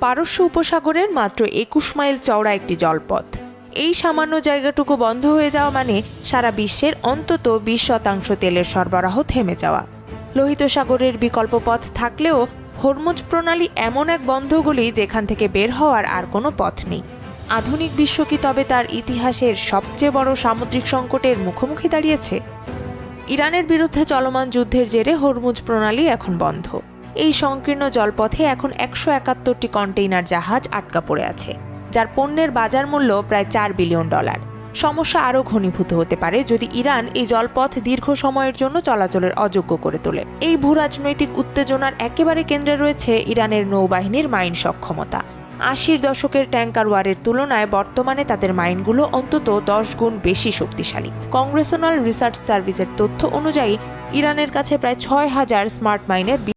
পারস্য উপসাগরের মাত্র ২১ মাইল চওড়া একটি জলপথ। এই সামান্য জায়গাটুকু বন্ধ হয়ে যাওয়া মানে সারা বিশ্বের অন্তত ২০% তেলের সরবরাহ থেমে যাওয়া। লোহিত সাগরের বিকল্প পথ থাকলেও হরমুজ প্রণালী এমন এক বন্ধগুলি যেখান থেকে বের হওয়ার আর কোনো পথ নেই। আধুনিক বিশ্ব কি তবে তার ইতিহাসের সবচেয়ে বড় সামুদ্রিক সংকটের মুখোমুখি দাঁড়িয়েছে? ইরানের বিরুদ্ধে চলমান যুদ্ধের জেরে হরমুজ প্রণালী এখন বন্ধ। এই সংকীর্ণ জলপথে এখন ১৭১টি কন্টেইনার জাহাজ আটকা পড়ে আছে, যার পণ্যের বাজার মূল্য প্রায় $৪ বিলিয়ন। সমস্যা আরও ঘনীভূত হতে পারে যদি ইরান এই জলপথ দীর্ঘ সময়ের জন্য চলাচলের অযোগ্য করে তোলে। এই ভূরাজনৈতিক উত্তেজনার একেবারে কেন্দ্রে রয়েছে ইরানের নৌবাহিনীর মাইন সক্ষমতা। ৮০ দশকের ট্যাঙ্কার ওয়ারের তুলনায় বর্তমানে তাদের মাইনগুলো অন্তত ১০ গুণ বেশি শক্তিশালী। কংগ্রেশনাল রিসার্চ সার্ভিসের তথ্য অনুযায়ী ইরানের কাছে প্রায় ৬,০০০ স্মার্ট মাইনের